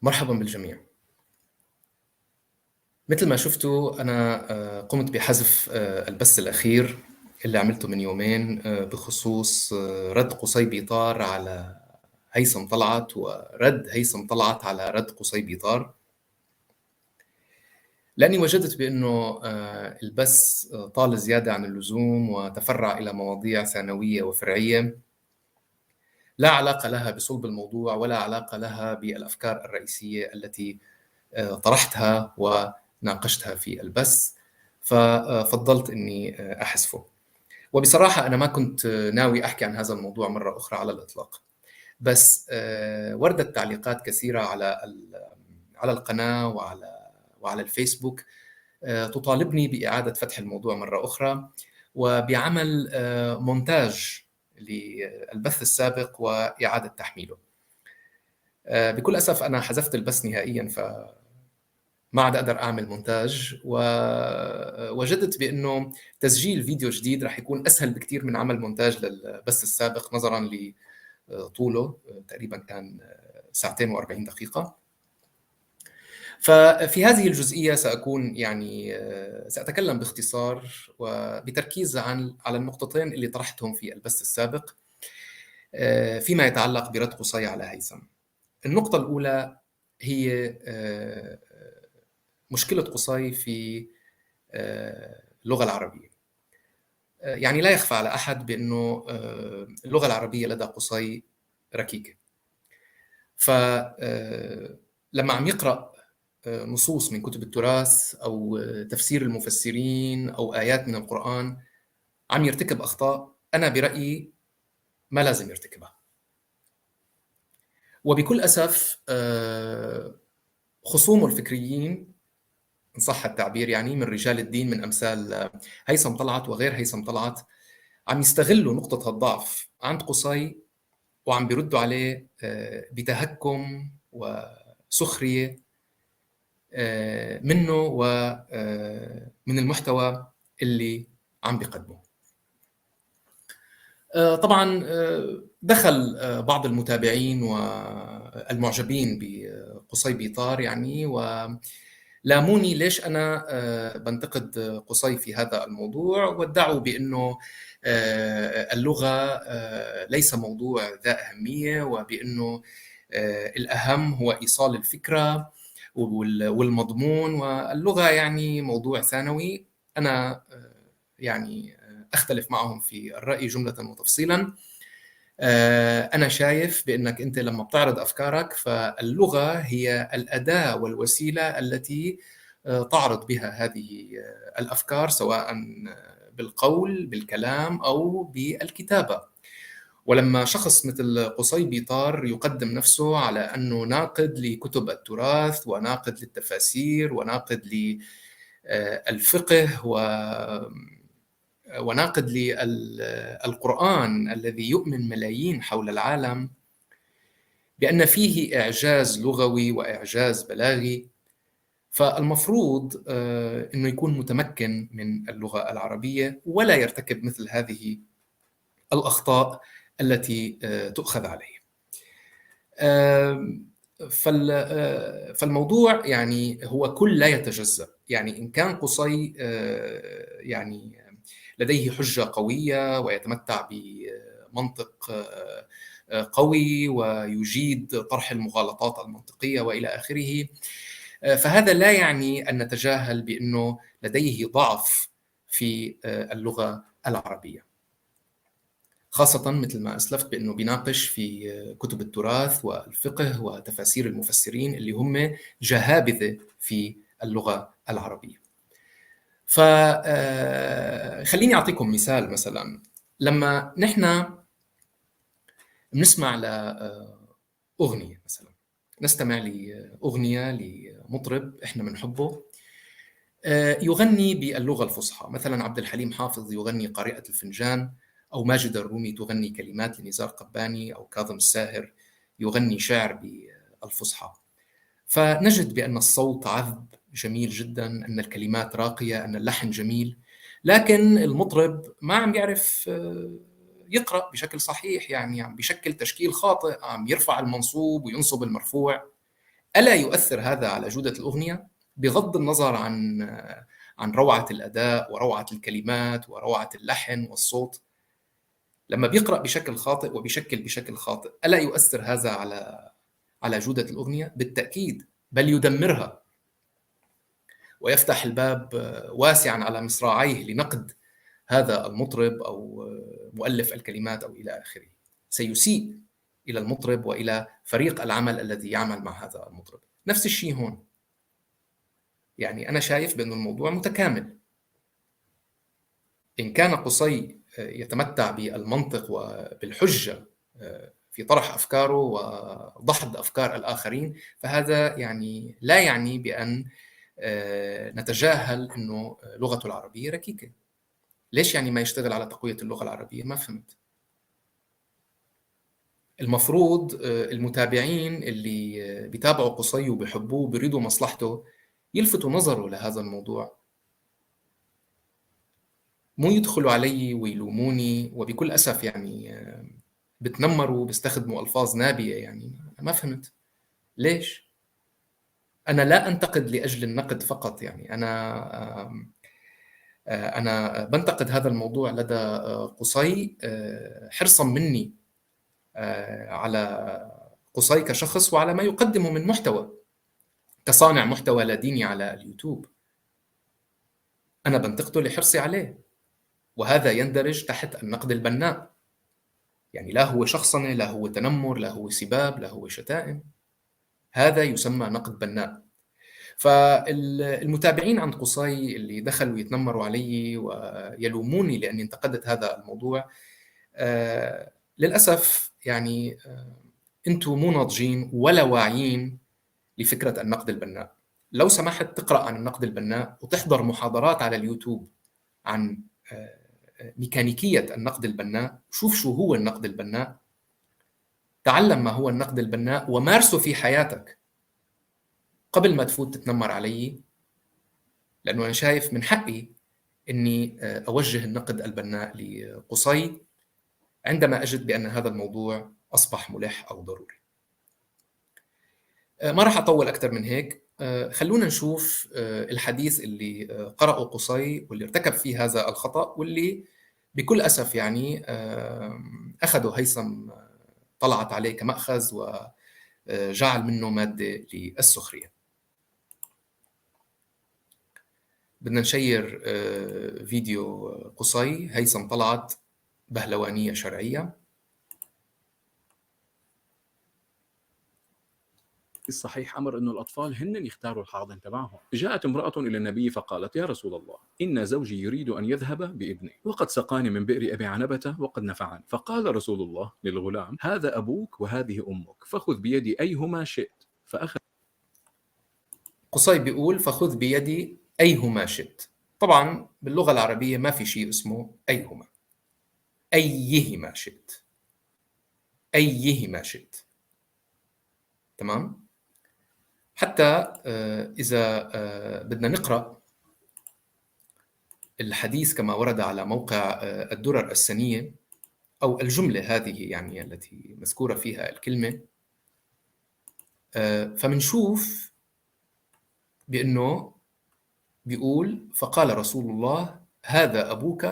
مرحبا بالجميع. مثل ما شفتوا أنا قمت بحذف البث الأخير اللي عملته من يومين بخصوص رد قصي بيطار على هيثم طلعت ورد هيثم طلعت على رد قصي بيطار، لأني وجدت بأنه البث طال زيادة عن اللزوم وتفرع إلى مواضيع ثانوية وفرعية لا علاقة لها بصلب الموضوع ولا علاقة لها بالأفكار الرئيسية التي طرحتها وناقشتها في البث، ففضلت اني احذفه. وبصراحه انا ما كنت ناوي احكي عن هذا الموضوع مره اخرى على الاطلاق، بس وردت تعليقات كثيره على القناه وعلى الفيسبوك تطالبني باعاده فتح الموضوع مره اخرى وبعمل مونتاج للبث السابق واعاده تحميله. بكل اسف انا حذفت البث نهائيا، ما عاد أقدر أعمل مونتاج، ووجدت بأنه تسجيل فيديو جديد رح يكون أسهل بكتير من عمل مونتاج للبث السابق نظراً لطوله، تقريباً كان 2 دقيقة. ففي هذه الجزئية سأتكلم باختصار وبتركيز على النقطتين اللي طرحتهم في البث السابق فيما يتعلق برد قصي على هيثم. النقطة الأولى هي مشكلة قصي في اللغة العربية. يعني لا يخفى على أحد بأنه اللغة العربية لدى قصي ركيكة، فلما عم يقرأ نصوص من كتب التراث أو تفسير المفسرين أو آيات من القرآن عم يرتكب أخطاء أنا برأيي ما لازم يرتكبها. وبكل أسف خصومه الفكريين إن صح التعبير يعني من رجال الدين من أمثال هيثم طلعت وغير هيثم طلعت عم يستغلوا نقطة الضعف عند قصي وعم بيردوا عليه بتهكم وسخرية منه ومن المحتوى اللي عم بيقدمه. طبعا دخل بعض المتابعين والمعجبين بقصي بيطار يعني ولاموني ليش أنا بنتقد قصي في هذا الموضوع، وادعوا بأنه اللغة ليس موضوع ذا أهمية، وبأنه الأهم هو إيصال الفكرة والمضمون، واللغة يعني موضوع ثانوي. أنا يعني أختلف معهم في الرأي جملة وتفصيلا. أنا شايف بأنك أنت لما بتعرض أفكارك فاللغة هي الأداة والوسيلة التي تعرض بها هذه الأفكار سواء بالقول بالكلام أو بالكتابة. ولما شخص مثل قصي بيطار يقدم نفسه على أنه ناقد لكتب التراث وناقد للتفاسير وناقد للفقه وناقد للقرآن الذي يؤمن ملايين حول العالم بأن فيه إعجاز لغوي وإعجاز بلاغي، فالمفروض أنه يكون متمكن من اللغة العربية ولا يرتكب مثل هذه الأخطاء التي تؤخذ عليه. فالموضوع يعني هو كل لا يتجزأ. يعني إن كان قصي يعني لديه حجة قوية ويتمتع بمنطق قوي ويجيد طرح المغالطات المنطقية وإلى آخره، فهذا لا يعني أن نتجاهل بأنه لديه ضعف في اللغة العربية، خاصة مثل ما أسلفت بأنه بيناقش في كتب التراث والفقه وتفاسير المفسرين اللي هم جهابذة في اللغة العربية. فخليني أعطيكم مثال. مثلا لما نحن بنسمع لأغنية، مثلا نستمع لأغنية لمطرب إحنا بنحبه يغني باللغة الفصحى، مثلا عبد الحليم حافظ يغني قارئة الفنجان، أو ماجدة الرومي تغني كلمات لنزار قباني، أو كاظم الساهر يغني شعر بالفصحى، فنجد بأن الصوت عذب جميل جدا، أن الكلمات راقية، أن اللحن جميل، لكن المطرب ما عم يعرف يقرأ بشكل صحيح، يعني عم بيشكل تشكيل خاطئ، عم يرفع المنصوب وينصب المرفوع. ألا يؤثر هذا على جودة الأغنية؟ بغض النظر عن روعة الأداء وروعة الكلمات وروعة اللحن والصوت. لما بيقرأ بشكل خاطئ وبيشكل بشكل خاطئ، ألا يؤثر هذا على جودة الأغنية؟ بالتأكيد، بل يدمرها ويفتح الباب واسعا على مصراعيه لنقد هذا المطرب أو مؤلف الكلمات أو إلى آخره. سيسيء إلى المطرب وإلى فريق العمل الذي يعمل مع هذا المطرب. نفس الشيء هون. يعني أنا شايف بأن الموضوع متكامل. إن كان قصي يتمتع بالمنطق وبالحجة في طرح أفكاره وضحض أفكار الآخرين، فهذا يعني لا يعني بأن نتجاهل أنه لغته العربية ركيكة. ليش يعني ما يشتغل على تقوية اللغة العربية؟ ما فهمت. المفروض المتابعين اللي بيتابعوا قصي وبيحبوه وبيريدوا مصلحته يلفتوا نظره لهذا الموضوع، مو يدخلوا علي ويلوموني وبكل أسف يعني بتنمروا بيستخدموا ألفاظ نابية. يعني ما فهمت ليش. أنا لا أنتقد لأجل النقد فقط، يعني أنا بنتقد هذا الموضوع لدى قصي حرصا مني على قصي كشخص وعلى ما يقدمه من محتوى كصانع محتوى لا ديني على اليوتيوب. أنا بنتقده لحرصي عليه، وهذا يندرج تحت النقد البناء. يعني لا هو شخصنة، لا هو تنمر، لا هو سباب، لا هو شتائم. هذا يسمى نقد بناء. فالمتابعين عند قصي اللي دخلوا يتنمروا علي ويلوموني لأني انتقدت هذا الموضوع، للأسف يعني أنتم مو ناضجين ولا واعيين لفكرة النقد البناء. لو سمحت تقرأ عن النقد البناء وتحضر محاضرات على اليوتيوب عن ميكانيكية النقد البناء. شوف شو هو النقد البناء، تعلم ما هو النقد البناء ومارسه في حياتك قبل ما تفوت تتنمر علي، لأنه أنا شايف من حقي أني أوجه النقد البناء لقصي عندما أجد بأن هذا الموضوع أصبح ملح أو ضروري. ما راح أطول أكثر من هيك. خلونا نشوف الحديث اللي قرأه قصي واللي ارتكب فيه هذا الخطأ، واللي بكل أسف يعني أخذوا هيثم طلعت عليه كمأخذ وجعل منه مادة للسخرية. بدنا نشير فيديو قصي هيثم طلعت بهلوانية شرعية. الصحيح أمر أنه الأطفال هن يختاروا الحاضن تبعهم. جاءت امرأة إلى النبي فقالت: يا رسول الله، إن زوجي يريد أن يذهب بابني، وقد سقاني من بئر أبي عنبة وقد نفعني. فقال رسول الله للغلام: هذا أبوك وهذه أمك، فخذ بيدي أيهما شئت. فأخذ قصي بيقول: فخذ بيدي أيهما شئت. طبعا باللغة العربية ما في شيء اسمه أيهما، أيهما شئت، أيهما شئت. تمام؟ حتى إذا بدنا نقرأ الحديث كما ورد على موقع الدرر السنية، أو الجملة هذه يعني التي مذكورة فيها الكلمة، فمنشوف بأنه بيقول: فقال رسول الله: هذا أبوك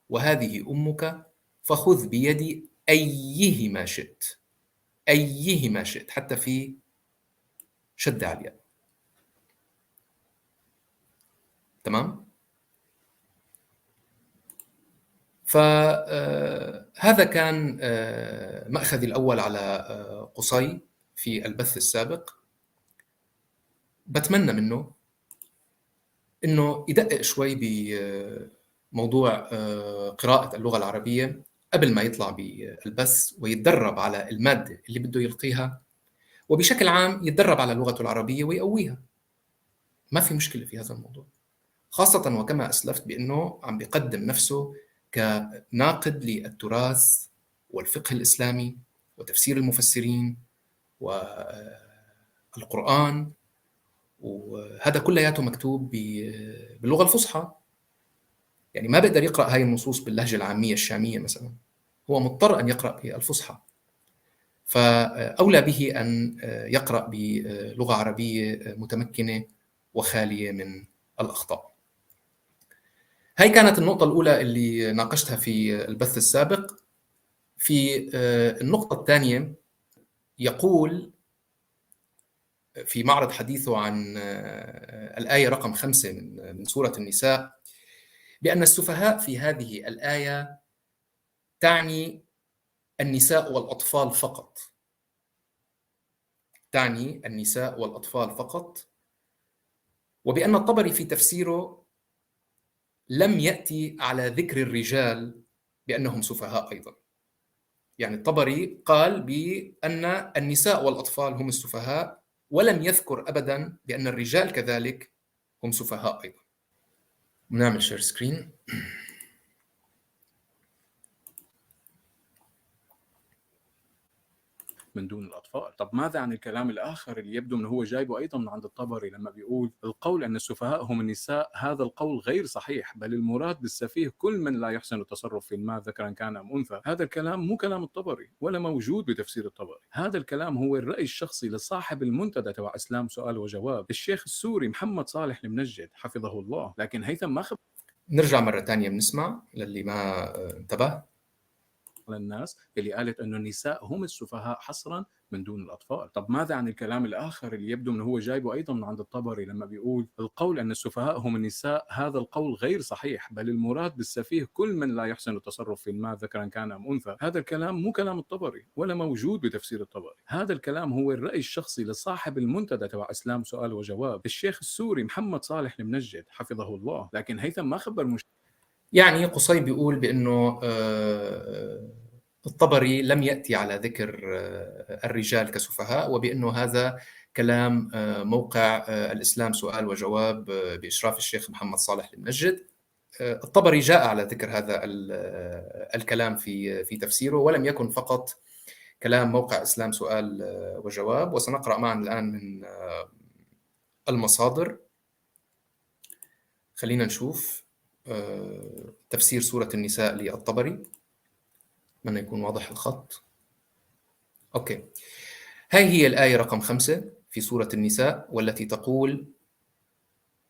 وهذه أمك، فخذ بيدي أيهما شئت. أيهما شئت، حتى في شد على الياء. تمام؟ فهذا كان مأخذي الأول على قصي في البث السابق. بتمنى منه إنه يدقق شوي بموضوع قراءة اللغة العربية قبل ما يطلع بالبث، ويتدرب على المادة اللي بده يلقيها، وبشكل عام يتدرب على لغته العربية ويقويها. ما في مشكلة في هذا الموضوع، خاصة وكما أسلفت بأنه عم بيقدم نفسه كناقد للتراث والفقه الإسلامي وتفسير المفسرين والقرآن، وهذا كلياته مكتوب باللغة الفصحى. يعني ما بيقدر يقرأ هاي النصوص باللهجة العامية الشامية مثلا، هو مضطر أن يقرأ بالفصحى. فأولى به أن يقرأ بلغة عربية متمكنة وخالية من الأخطاء. هاي كانت النقطة الأولى اللي ناقشتها في البث السابق. في النقطة الثانية يقول في معرض حديثه عن الآية رقم 5 من سورة النساء بأن السفهاء في هذه الآية تعني النساء والأطفال فقط. تعني النساء والأطفال فقط، وبأن الطبري في تفسيره لم يأتي على ذكر الرجال بأنهم سفهاء أيضا. يعني الطبري قال بأن النساء والأطفال هم السفهاء، ولم يذكر أبدا بأن الرجال كذلك هم سفهاء أيضا. نعمل شير سكرين. من دون الأطفال. طب ماذا عن الكلام الآخر اللي يبدو أنه هو جايبه أيضا من عند الطبري لما بيقول القول أن السفهاء هم النساء؟ هذا القول غير صحيح، بل المراد بالسفيه كل من لا يحسن التصرف في المال ذكرا كان أم أنثى. هذا الكلام مو كلام الطبري ولا موجود بتفسير الطبري. هذا الكلام هو الرأي الشخصي لصاحب المنتدى تبع إسلام سؤال وجواب، الشيخ السوري محمد صالح المنجد حفظه الله. لكن هيثم ما نرجع مرة تانية بنسمع للي ما انتبه. للناس اللي قالت أنه النساء هم السفهاء حصرا من دون الأطفال. طب ماذا عن الكلام الآخر اللي يبدو أنه هو جايبه أيضا من عند الطبري لما بيقول القول أن السفهاء هم النساء؟ هذا القول غير صحيح، بل المراد بالسفيه كل من لا يحسن التصرف في المال ذكرا كان أم أنثى. هذا الكلام مو كلام الطبري ولا موجود بتفسير الطبري. هذا الكلام هو الرأي الشخصي لصاحب المنتدى تبع إسلام سؤال وجواب، الشيخ السوري محمد صالح المنجد حفظه الله. لكن هيثم ما خبر يعني قصي بيقول بأنه الطبري لم يأتي على ذكر الرجال كسفهاء، وبأنه هذا كلام موقع الإسلام سؤال وجواب بإشراف الشيخ محمد صالح المنجد. الطبري جاء على ذكر هذا الكلام في تفسيره، ولم يكن فقط كلام موقع إسلام سؤال وجواب. وسنقرأ معا الآن من المصادر. خلينا نشوف تفسير سورة النساء للطبري، من يكون واضح الخط. أوكي، هاي هي الآية رقم 5 في سورة النساء، والتي تقول: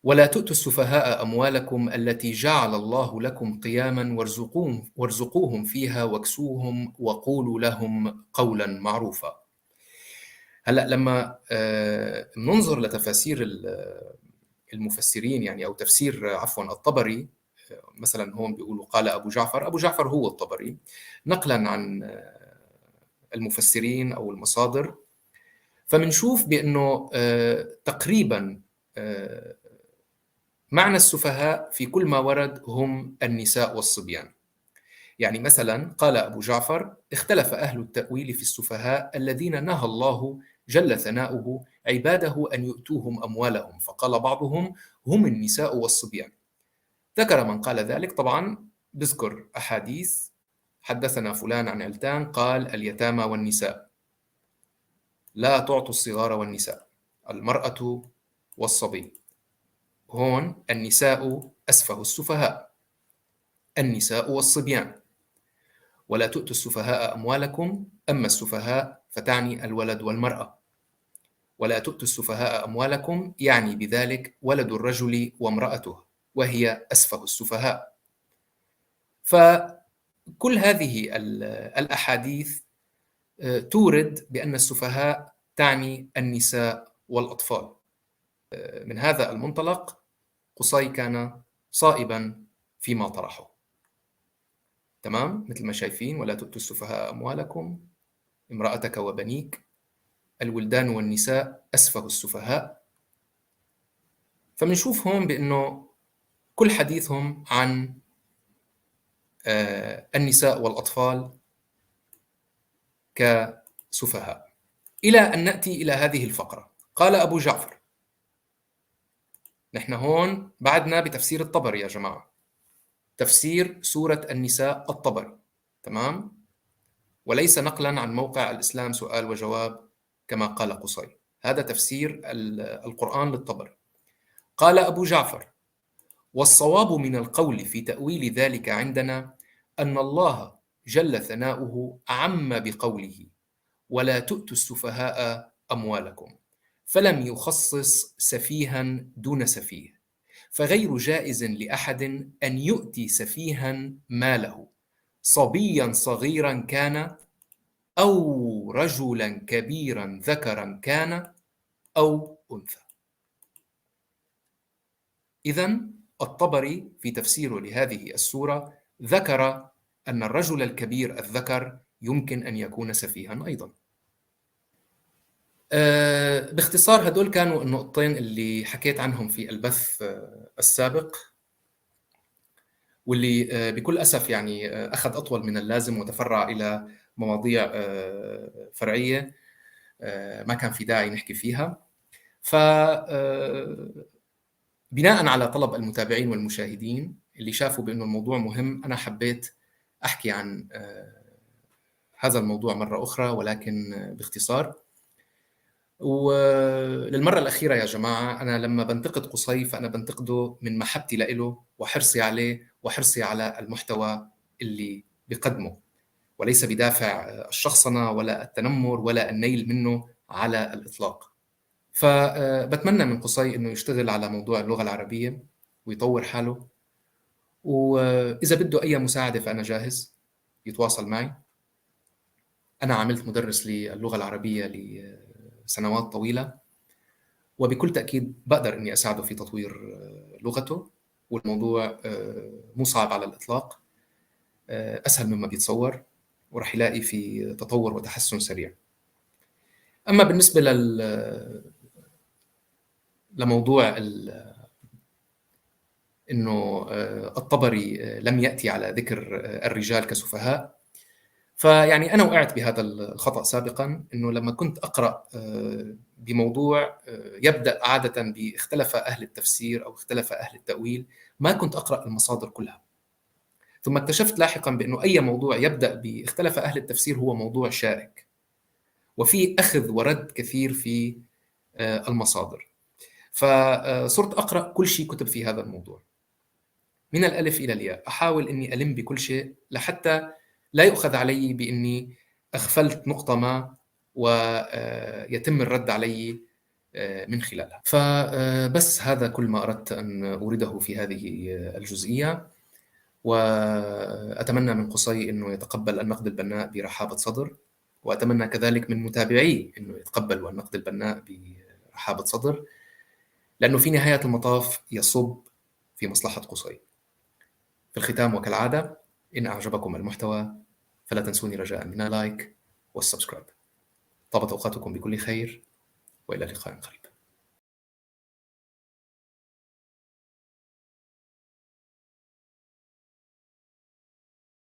ولا تؤتوا السفهاء أموالكم التي جعل الله لكم قياما وارزقوهم فيها واكسوهم وقولوا لهم قولا معروفا. هلأ لما ننظر لتفاسير المفسرين، يعني أو تفسير عفوا الطبري، مثلا هون بيقولوا قال أبو جعفر هو الطبري، نقلا عن المفسرين أو المصادر، فمنشوف بأنه تقريبا معنى السفهاء في كل ما ورد هم النساء والصبيان. يعني مثلا قال أبو جعفر: اختلف أهل التأويل في السفهاء الذين نهى الله جل ثناؤه عباده أن يؤتوهم أموالهم، فقال بعضهم هم النساء والصبيان. ذكر من قال ذلك، طبعا بذكر أحاديث: حدثنا فلان عن علتان قال اليتامى والنساء، لا تعطوا الصغار والنساء، المرأة والصبي. هون النساء أسفه السفهاء، النساء والصبيان. ولا تؤتوا السفهاء أموالكم، أما السفهاء فتعني الولد والمرأة. ولا تؤتوا السفهاء أموالكم يعني بذلك ولد الرجل وامرأته، وهي أسفه السفهاء. فكل هذه الأحاديث تورد بأن السفهاء تعني النساء والأطفال. من هذا المنطلق قصي كان صائبا فيما طرحه. تمام، مثل ما شايفين: ولا تؤتوا السفهاء أموالكم، امرأتك وبنيك، الولدان والنساء أسفه السفهاء. فمنشوف هون بأنه كل حديثهم عن النساء والأطفال كسفهاء. إلى أن نأتي إلى هذه الفقرة. قال أبو جعفر. نحن هون بعدنا بتفسير الطبري يا جماعة، تفسير سورة النساء الطبري، تمام؟ وليس نقلا عن موقع الإسلام سؤال وجواب كما قال قصي. هذا تفسير القرآن للطبري. قال أبو جعفر: والصواب من القول في تأويل ذلك عندنا أن الله جل ثناؤه عم بقوله ولا تؤتوا السفهاء أموالكم، فلم يخصص سفيها دون سفيه، فغير جائز لأحد أن يؤتي سفيها ماله، صبيا صغيرا كان أو رجلا كبيرا ذكرا كان أو أنثى. إذن الطبري في تفسيره لهذه السورة ذكر أن الرجل الكبير الذكر يمكن أن يكون سفيها أيضا. باختصار هدول كانوا النقطتين اللي حكيت عنهم في البث السابق، واللي بكل أسف يعني أخذ أطول من اللازم وتفرع إلى مواضيع فرعية ما كان في داعي نحكي فيها. بناء على طلب المتابعين والمشاهدين اللي شافوا بأنه الموضوع مهم، أنا حبيت أحكي عن هذا الموضوع مرة أخرى ولكن باختصار. وللمرة الأخيرة يا جماعة، أنا لما بنتقد قصي فأنا بنتقده من محبتي لإله وحرصي عليه وحرصي على المحتوى اللي بقدمه، وليس بدافع الشخصنة ولا التنمر ولا النيل منه على الإطلاق. فبتمنى من قصي إنه يشتغل على موضوع اللغة العربية ويطور حاله، وإذا بده أي مساعدة فأنا جاهز يتواصل معي. أنا عملت مدرس للغة العربية لسنوات طويلة، وبكل تأكيد بقدر إني أساعده في تطوير لغته، والموضوع مو صعب على الإطلاق، أسهل مما بيتصور، ورح يلاقي في تطور وتحسن سريع. أما بالنسبة لموضوع إنه الطبري لم يأتي على ذكر الرجال كسفهاء، فيعني أنا وقعت بهذا الخطأ سابقا، إنه لما كنت أقرأ بموضوع يبدأ عادة باختلف أهل التفسير أو اختلف أهل التأويل، ما كنت أقرأ المصادر كلها. ثم اكتشفت لاحقا بأنه أي موضوع يبدأ باختلف أهل التفسير هو موضوع شائك، وفي أخذ ورد كثير في المصادر. فصرت أقرأ كل شيء كتب في هذا الموضوع من الألف إلى الياء، أحاول أني ألم بكل شيء لحتى لا يؤخذ علي بأني أغفلت نقطة ما ويتم الرد علي من خلالها. فبس هذا كل ما أردت أن أورده في هذه الجزئية، وأتمنى من قصي أنه يتقبل النقد البناء برحابة صدر، وأتمنى كذلك من متابعي أنه يتقبلوا النقد البناء برحابة صدر، لأنه في نهاية المطاف يصب في مصلحة قصي. في الختام وكالعادة، إن أعجبكم المحتوى فلا تنسوني رجاء من اللايك والسبسكرايب. طابت أوقاتكم بكل خير، وإلى لقاء قريب.